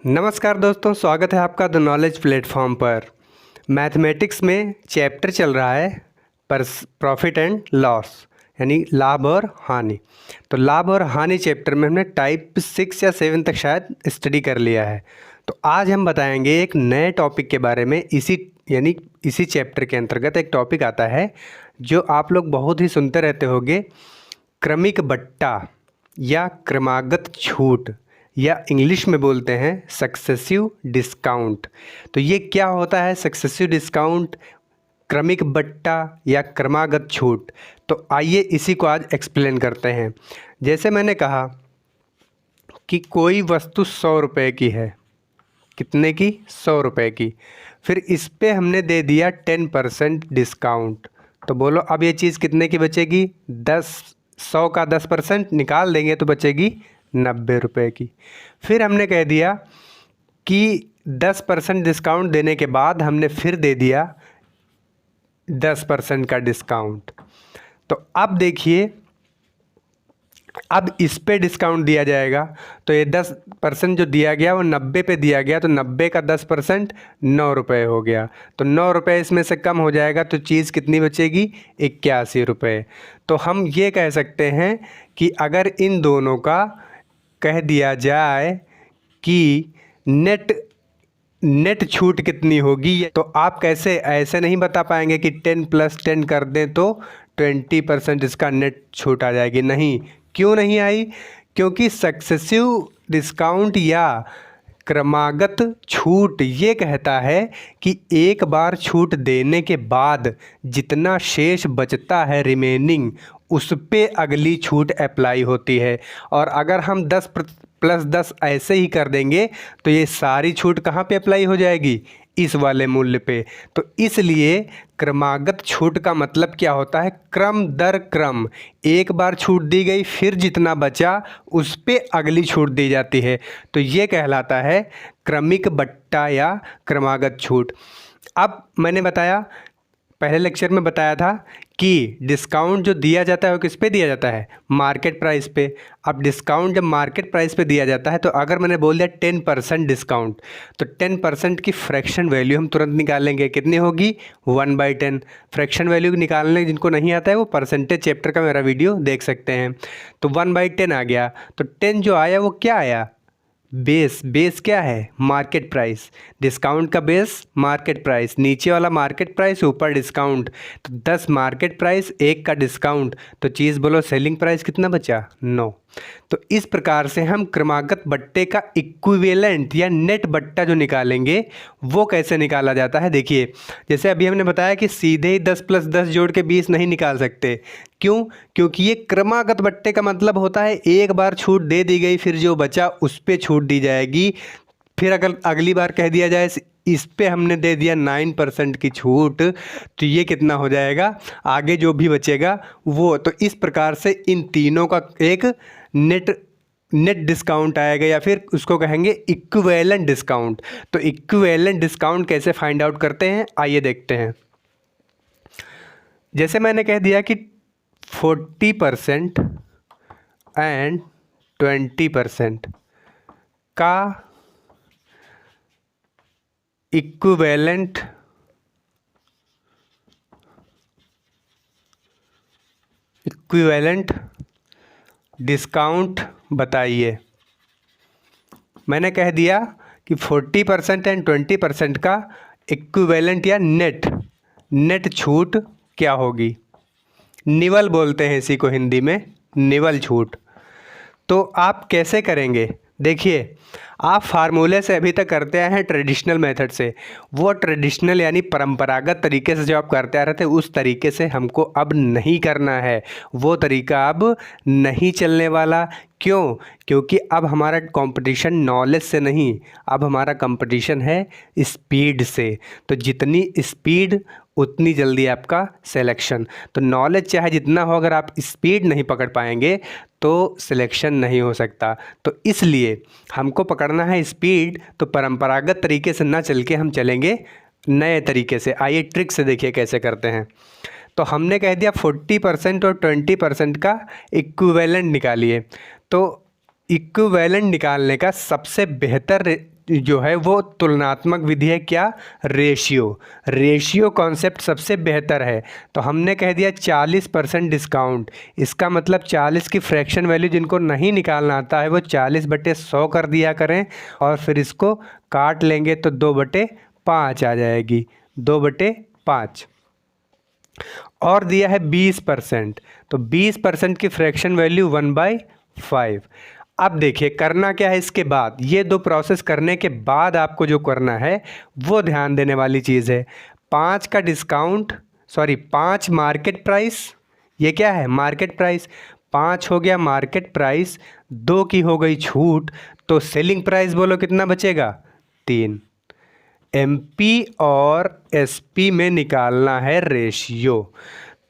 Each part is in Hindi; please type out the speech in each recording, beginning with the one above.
नमस्कार दोस्तों, स्वागत है आपका द नॉलेज प्लेटफॉर्म पर। मैथमेटिक्स में चैप्टर चल रहा है पर प्रॉफिट एंड लॉस, यानी लाभ और हानि। तो लाभ और हानि चैप्टर में हमने टाइप 6 या 7 तक शायद स्टडी कर लिया है। तो आज हम बताएंगे एक नए टॉपिक के बारे में। इसी चैप्टर के अंतर्गत एक टॉपिक आता है जो आप लोग बहुत ही सुनते रहते होंगे, क्रमिक बट्टा या क्रमागत छूट, या इंग्लिश में बोलते हैं सक्सेसिव डिस्काउंट। तो ये क्या होता है सक्सेसिव डिस्काउंट, क्रमिक बट्टा या क्रमागत छूट? तो आइए इसी को आज एक्सप्लेन करते हैं। जैसे मैंने कहा कि कोई वस्तु 100 रुपये की है। कितने की? 100 रुपये की। फिर इस पे हमने दे दिया 10% डिस्काउंट। तो बोलो अब ये चीज़ कितने की बचेगी? 100 का 10% निकाल देंगे तो बचेगी 90 रुपये की। फिर हमने कह दिया कि 10% डिस्काउंट देने के बाद हमने फिर दे दिया 10% का डिस्काउंट। तो अब देखिए, अब इस पे डिस्काउंट दिया जाएगा तो ये 10% जो दिया गया वो 90 पे दिया गया, तो 90 का 10% 9 रुपये हो गया। तो 9 रुपये इसमें से कम हो जाएगा तो चीज़ कितनी बचेगी? 81 रुपये। तो हम ये कह सकते हैं कि अगर इन दोनों का कह दिया जाए कि नेट छूट कितनी होगी, तो आप कैसे ऐसे नहीं बता पाएंगे कि 10 + 10 कर दें तो 20% इसका नेट छूट आ जाएगी। नहीं, क्यों नहीं आई? क्योंकि सक्सेसिव डिस्काउंट या क्रमागत छूट ये कहता है कि एक बार छूट देने के बाद जितना शेष बचता है रिमेनिंग, उस पे अगली छूट अप्लाई होती है। और अगर हम 10 + 10 ऐसे ही कर देंगे तो ये सारी छूट कहाँ पे अप्लाई हो जाएगी? इस वाले मूल्य पे। तो इसलिए क्रमागत छूट का मतलब क्या होता है? क्रम दर क्रम एक बार छूट दी गई, फिर जितना बचा उस पे अगली छूट दी जाती है। तो ये कहलाता है क्रमिक बट्टा या क्रमागत छूट। अब मैंने बताया, पहले लेक्चर में बताया था कि डिस्काउंट जो दिया जाता है वो किस पे दिया जाता है? मार्केट प्राइस पे। अब डिस्काउंट जब मार्केट प्राइस पे दिया जाता है तो अगर मैंने बोल दिया 10% डिस्काउंट, तो 10% की फ्रैक्शन वैल्यू हम तुरंत निकालेंगे। कितनी होगी? 1/10। फ्रैक्शन वैल्यू निकालने जिनको नहीं आता है वो परसेंटेज चैप्टर का मेरा वीडियो देख सकते हैं। तो 1/10 आ गया। तो 10 जो आया वो क्या आया? बेस क्या है? Market price. डिस्काउंट का बेस मार्केट प्राइस, नीचे वाला मार्केट प्राइस, ऊपर डिस्काउंट। तो 10 मार्केट प्राइस, 1 का डिस्काउंट, तो चीज़ बोलो सेलिंग प्राइस कितना बचा? 9। तो इस प्रकार से हम क्रमागत बट्टे का इक्विवेलेंट या नेट बट्टा जो निकालेंगे वो कैसे निकाला जाता है? देखिए, जैसे अभी हमने बताया कि सीधे ही 10 + 10 जोड़ के 20 नहीं निकाल सकते। क्यों? क्योंकि ये क्रमागत बट्टे का मतलब होता है एक बार छूट दे दी गई, फिर जो बचा उस पे छूट दी जाएगी। फिर अगर अगली बार कह दिया जाए इस पे हमने दे दिया 9% की छूट, तो ये कितना हो जाएगा? आगे जो भी बचेगा वो। तो इस प्रकार से इन तीनों का एक नेट डिस्काउंट आएगा, या फिर उसको कहेंगे इक्विवेलेंट डिस्काउंट। तो इक्विवेलेंट डिस्काउंट कैसे फाइंड आउट करते हैं, आइए देखते हैं। जैसे मैंने कह दिया कि 40% एंड 20% का इक्विवेलेंट डिस्काउंट बताइए। मैंने कह दिया कि 40% एंड 20% का इक्विवेलेंट या नेट छूट क्या होगी? निवल बोलते हैं इसी को हिंदी में, निवल छूट। तो आप कैसे करेंगे? देखिए, आप फार्मूले से अभी तक करते आए हैं ट्रेडिशनल मेथड से। वो ट्रेडिशनल यानी परंपरागत तरीके से जो आप करते आ रहे थे उस तरीके से हमको अब नहीं करना है। वो तरीका अब नहीं चलने वाला। क्यों? क्योंकि अब हमारा कंपटीशन नॉलेज से नहीं, अब हमारा कंपटीशन है स्पीड से। तो जितनी स्पीड उतनी जल्दी आपका सिलेक्शन। तो नॉलेज चाहे जितना हो, अगर आप स्पीड नहीं पकड़ पाएंगे तो सिलेक्शन नहीं हो सकता। तो इसलिए हमको पकड़ना है स्पीड। तो परंपरागत तरीके से ना चल के हम चलेंगे नए तरीके से। आइए ट्रिक से देखिए कैसे करते हैं। तो हमने कह दिया 40% और 20% का इक्विवेलेंट निकालिए। तो इक्विवेलेंट निकालने का सबसे बेहतर जो है वो तुलनात्मक विधि है क्या, रेशियो। रेशियो कॉन्सेप्ट सबसे बेहतर है। तो हमने कह दिया 40% डिस्काउंट, इसका मतलब 40 की फ्रैक्शन वैल्यू जिनको नहीं निकालना आता है वो 40/100 कर दिया करें और फिर इसको काट लेंगे तो 2/5 आ जाएगी, 2/5। और दिया है 20%, तो 20% की फ्रैक्शन वैल्यू 1/5। अब देखिए करना क्या है इसके बाद, ये दो प्रोसेस करने के बाद आपको जो करना है वो ध्यान देने वाली चीज़ है। 5 का डिस्काउंट, सॉरी 5 मार्केट प्राइस, ये क्या है मार्केट प्राइस, 5 हो गया मार्केट प्राइस, 2 की हो गई छूट, तो सेलिंग प्राइस बोलो कितना बचेगा, 3। एमपी और एसपी में निकालना है रेशियो।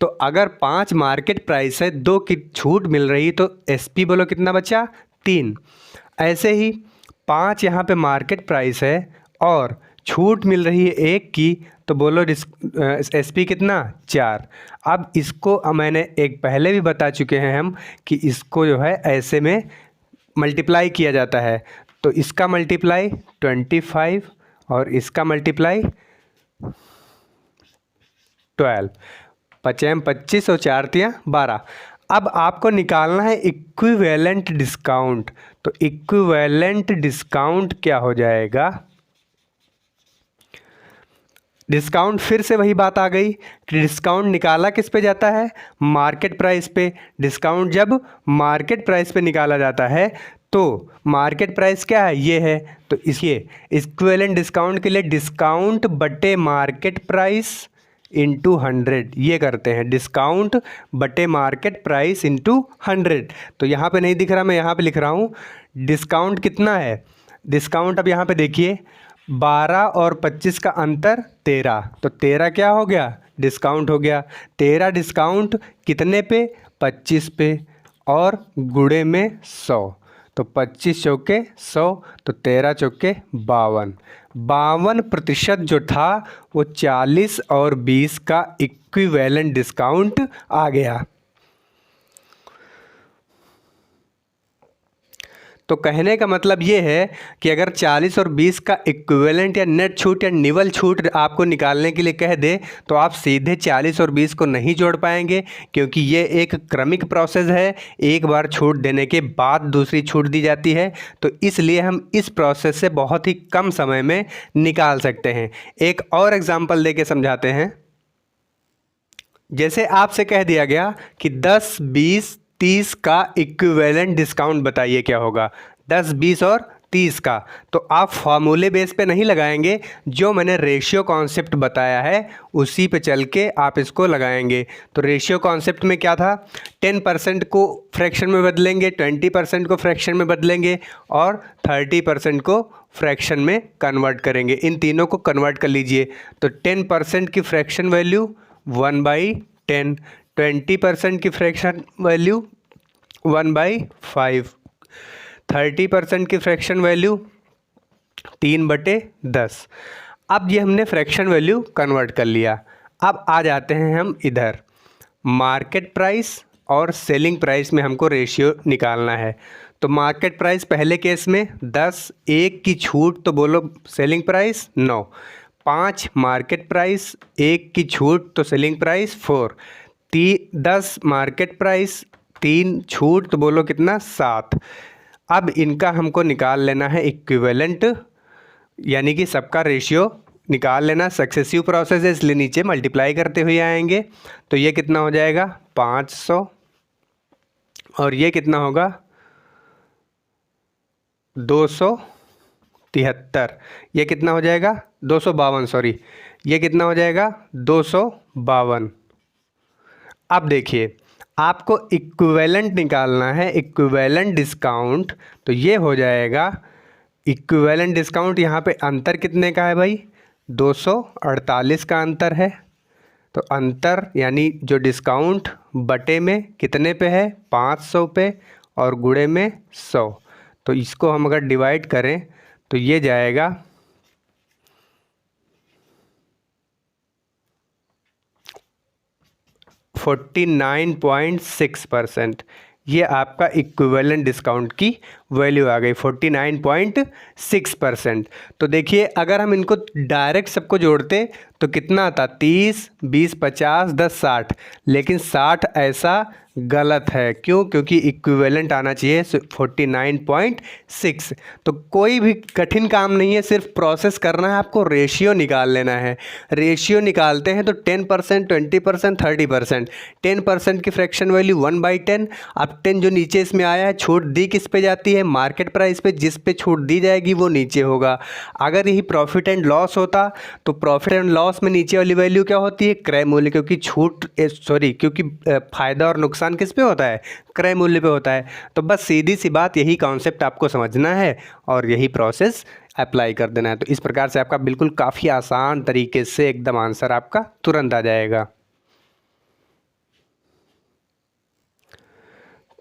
तो अगर 5 मार्केट प्राइस है, 2 की छूट मिल रही, तो एसपी बोलो कितना बचा, 3। ऐसे ही 5 यहाँ पे मार्केट प्राइस है और छूट मिल रही है 1 की, तो बोलो एसपी कितना, 4। अब इसको मैंने एक पहले भी बता चुके हैं हम कि इसको जो है ऐसे में मल्टीप्लाई किया जाता है। तो इसका मल्टीप्लाई 25 और इसका मल्टीप्लाई 12, 5 25 और 4 तियाँ 12। अब आपको निकालना है इक्विवेलेंट डिस्काउंट। तो इक्विवेलेंट डिस्काउंट क्या हो जाएगा, डिस्काउंट फिर से वही बात आ गई कि डिस्काउंट निकाला किस पे जाता है, मार्केट प्राइस पे। डिस्काउंट जब मार्केट प्राइस पे निकाला जाता है तो मार्केट प्राइस क्या है, ये है, तो इसलिए इक्विवेलेंट डिस्काउंट के लिए डिस्काउंट बटे मार्केट प्राइस इंटू 100 ये करते हैं, डिस्काउंट बटे मार्केट प्राइस इंटू 100। तो यहाँ पे नहीं दिख रहा, मैं यहाँ पे लिख रहा हूँ डिस्काउंट कितना है। डिस्काउंट अब यहाँ पे देखिए 12 और 25 का अंतर 13, तो 13 क्या हो गया, डिस्काउंट हो गया। 13 डिस्काउंट कितने पे, 25 पे, और गुणे में 100, तो 25 चौके 100, तो 13 चौके 52। 52% जो था वो 40 और 20 का इक्विवेलेंट डिस्काउंट आ गया। तो कहने का मतलब ये है कि अगर 40 और 20 का इक्विवेलेंट या नेट छूट या निवल छूट आपको निकालने के लिए कह दे तो आप सीधे 40 और 20 को नहीं जोड़ पाएंगे, क्योंकि ये एक क्रमिक प्रोसेस है, एक बार छूट देने के बाद दूसरी छूट दी जाती है। तो इसलिए हम इस प्रोसेस से बहुत ही कम समय में निकाल सकते हैं। एक और एग्जाम्पल दे के समझाते हैं। जैसे आपसे कह दिया गया कि 10, 20, 30 का इक्विवेलेंट डिस्काउंट बताइए क्या होगा, 10, 20 और 30 का। तो आप फॉर्मूले बेस पे नहीं लगाएंगे, जो मैंने रेशियो कॉन्सेप्ट बताया है उसी पे चल के आप इसको लगाएंगे। तो रेशियो कॉन्सेप्ट में क्या था, 10% को फ्रैक्शन में बदलेंगे, 20% को फ्रैक्शन में बदलेंगे और 30% को फ्रैक्शन में कन्वर्ट करेंगे। इन तीनों को कन्वर्ट कर लीजिए। तो 10% की फ्रैक्शन वैल्यू 1/10, 20% की फ्रैक्शन वैल्यू 1/5, 30% की फ्रैक्शन वैल्यू 3/10। अब ये हमने फ्रैक्शन वैल्यू कन्वर्ट कर लिया। अब आ जाते हैं हम इधर, मार्केट प्राइस और सेलिंग प्राइस में हमको रेशियो निकालना है। तो मार्केट प्राइस पहले केस में 10, 1 की छूट, तो बोलो सेलिंग प्राइस 9। 5 मार्केट प्राइस, 1 की छूट, तो सेलिंग प्राइस 4। 10 मार्केट प्राइस, 3 छूट, तो बोलो कितना, 7। अब इनका हमको निकाल लेना है इक्विवेलेंट, यानी कि सबका रेशियो निकाल लेना। सक्सेसिव प्रोसेस है इसलिए नीचे मल्टीप्लाई करते हुए आएंगे। तो ये कितना हो जाएगा 500 और ये कितना होगा 273। ये कितना हो जाएगा 252, सॉरी ये कितना हो जाएगा 252। अब देखिए आपको इक्विवेलेंट निकालना है, इक्विवेलेंट डिस्काउंट। तो ये हो जाएगा इक्विवेलेंट डिस्काउंट, यहाँ पे अंतर कितने का है भाई, 248 का अंतर है। तो अंतर यानी जो डिस्काउंट बटे में कितने पे है, 500 पे, और गुणे में 100। तो इसको हम अगर डिवाइड करें तो ये जाएगा 49.6%। ये आपका इक्विवेलेंट डिस्काउंट की वैल्यू आ गई 49.6%। तो देखिए अगर हम इनको डायरेक्ट सबको जोड़ते तो कितना आता, 30, 20, 50, 10, 60, लेकिन 60 ऐसा गलत है। क्यों? क्योंकि इक्विवेलेंट आना चाहिए 49.6। तो कोई भी कठिन काम नहीं है, सिर्फ प्रोसेस करना है, आपको रेशियो निकाल लेना है। रेशियो निकालते हैं तो 10%, 20%, 30%। 10% की फ्रैक्शन वैल्यू 1/10। अब 10 जो नीचे इसमें आया है, छूट दी किस पे जाती है, मार्केट प्राइस पे। जिस पे छूट दी जाएगी वो नीचे होगा। अगर यही प्रॉफिट एंड लॉस होता तो प्रॉफिट एंड लॉस में नीचे वाली वैल्यू क्या होती है, क्रय मूल्य। क्योंकि क्योंकि फायदा और नुकसान किस पे होता है, क्रय मूल्य पे होता है। तो बस सीधी सी बात, यही कॉन्सेप्ट आपको समझना है और यही प्रोसेस अप्लाई कर देना है। तो इस प्रकार से आपका बिल्कुल काफ़ी आसान तरीके से एकदम आंसर आपका तुरंत आ जाएगा।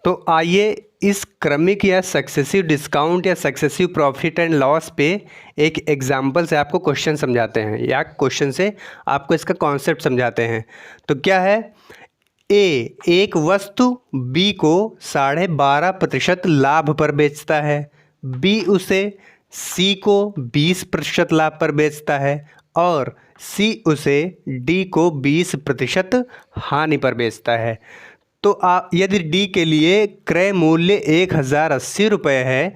तो आइए इस क्रमिक या सक्सेसिव डिस्काउंट या सक्सेसिव प्रॉफिट एंड लॉस पे एक एग्जांपल से आपको क्वेश्चन समझाते हैं, या क्वेश्चन से आपको इसका कॉन्सेप्ट समझाते हैं। तो क्या है, ए एक वस्तु बी को 12.5% लाभ पर बेचता है। बी उसे सी को 20% लाभ पर बेचता है और सी उसे डी को 20% हानि पर बेचता है। तो यदि डी के लिए क्रय मूल्य 1080 रुपये है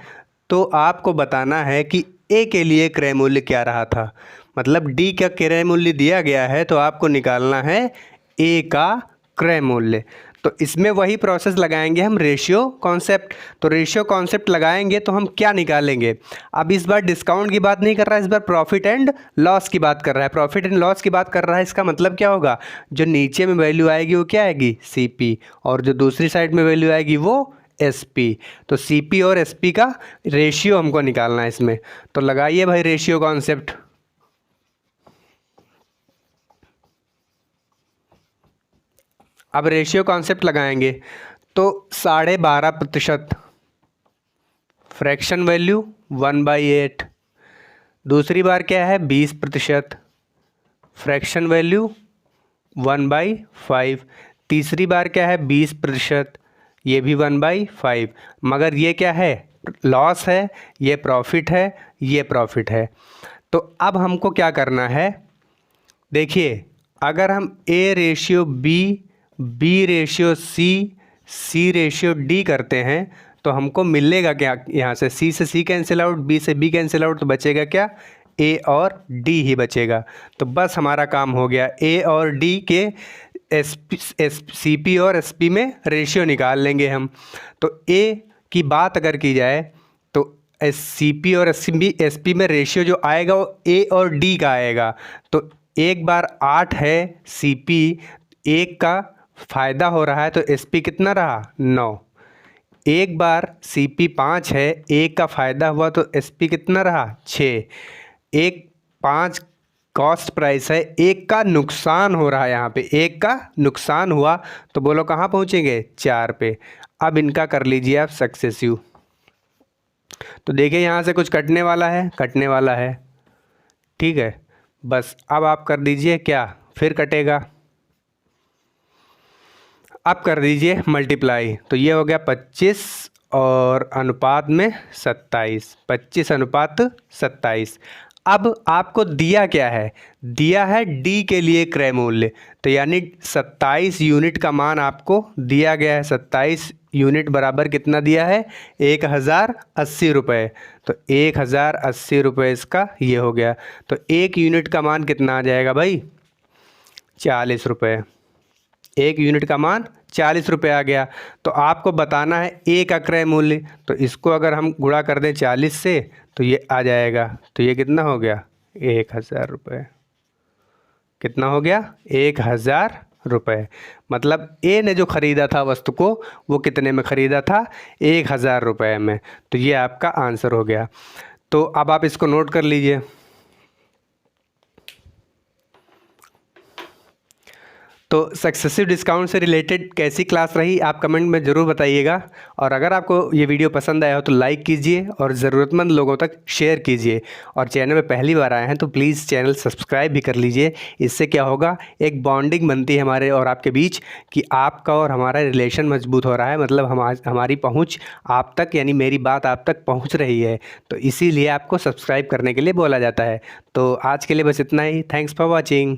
तो आपको बताना है कि ए के लिए क्रय मूल्य क्या रहा था। मतलब डी का क्रय मूल्य दिया गया है तो आपको निकालना है ए का क्रय मूल्य। तो इसमें वही प्रोसेस लगाएंगे हम, रेशियो कॉन्सेप्ट। तो रेशियो कॉन्सेप्ट लगाएंगे तो हम क्या निकालेंगे, अब इस बार डिस्काउंट की बात नहीं कर रहा है, इस बार प्रॉफिट एंड लॉस की बात कर रहा है। प्रॉफिट एंड लॉस की बात कर रहा है, इसका मतलब क्या होगा, जो नीचे में वैल्यू आएगी वो क्या आएगी, सीपी, और जो दूसरी साइड में वैल्यू आएगी वो एसपी। तो सीपी और एसपी का रेशियो हमको निकालना है इसमें। तो लगाइए भाई रेशियो कॉन्सेप्ट। अब रेशियो कॉन्सेप्ट लगाएंगे तो 12.5%, फ्रैक्शन वैल्यू 1/8। दूसरी बार क्या है, 20%, फ्रैक्शन वैल्यू 1/5। तीसरी बार क्या है, 20%, ये भी 1/5। मगर ये क्या है, लॉस है, ये प्रॉफिट है, ये प्रॉफिट है। तो अब हमको क्या करना है, देखिए अगर हम A ratio B ratio C ratio D करते हैं तो हमको मिलेगा क्या, यहाँ से सी कैंसिल आउट, बी से बी कैंसिल आउट, तो बचेगा क्या, ए और डी ही बचेगा। तो बस हमारा काम हो गया, ए और डी के सी पी और एस पी में रेशियो निकाल लेंगे हम। तो ए की बात अगर की जाए तो सी पी और एस पी में रेशियो जो आएगा वो ए और डी का आएगा। तो एक बार 8 है सी पी, एक का फ़ायदा हो रहा है तो एस पी कितना रहा, 9। एक बार सी पी 5 है, एक का फ़ायदा हुआ तो एस पी कितना रहा, 6। एक 5 कॉस्ट प्राइस है, एक का नुकसान हो रहा है, यहाँ पे एक का नुकसान हुआ तो बोलो कहाँ पहुँचेंगे, 4 पे। अब इनका कर लीजिए आप सक्सेसिव। तो देखिए यहाँ से कुछ कटने वाला है, ठीक है। बस अब आप कर दीजिए क्या, फिर कटेगा, अब कर दीजिए मल्टीप्लाई। तो ये हो गया 25 और अनुपात में 27, 25:27। अब आपको दिया क्या है, दिया है डी के लिए क्रय मूल्य, तो यानी 27 यूनिट का मान आपको दिया गया है। 27 यूनिट बराबर कितना दिया है, 1080 रुपये। तो 1080 रुपये इसका ये हो गया। तो एक यूनिट का मान कितना आ जाएगा भाई, 40 रुपये। एक यूनिट का मान 40 रुपये आ गया। तो आपको बताना है ए का क्रय मूल्य, तो इसको अगर हम गुणा कर दें 40 से तो ये आ जाएगा। तो ये कितना हो गया, 1000 रुपये। कितना हो गया, 1000 रुपये। मतलब ए ने जो ख़रीदा था वस्तु को वो कितने में ख़रीदा था, 1000 रुपये में। तो ये आपका आंसर हो गया। तो अब आप इसको नोट कर लीजिए। तो सक्सेसिव डिस्काउंट से रिलेटेड कैसी क्लास रही आप कमेंट में ज़रूर बताइएगा। और अगर आपको ये वीडियो पसंद आया हो तो लाइक कीजिए और ज़रूरतमंद लोगों तक शेयर कीजिए। और चैनल में पहली बार आए हैं तो प्लीज़ चैनल सब्सक्राइब भी कर लीजिए। इससे क्या होगा, एक बॉन्डिंग बनती है हमारे और आपके बीच कि आपका और हमारा रिलेशन मजबूत हो रहा है, मतलब हमारी पहुँच आप तक, यानी मेरी बात आप तक पहुँच रही है। तो इसीलिए आपको सब्सक्राइब करने के लिए बोला जाता है। तो आज के लिए बस इतना ही। Thanks for watching.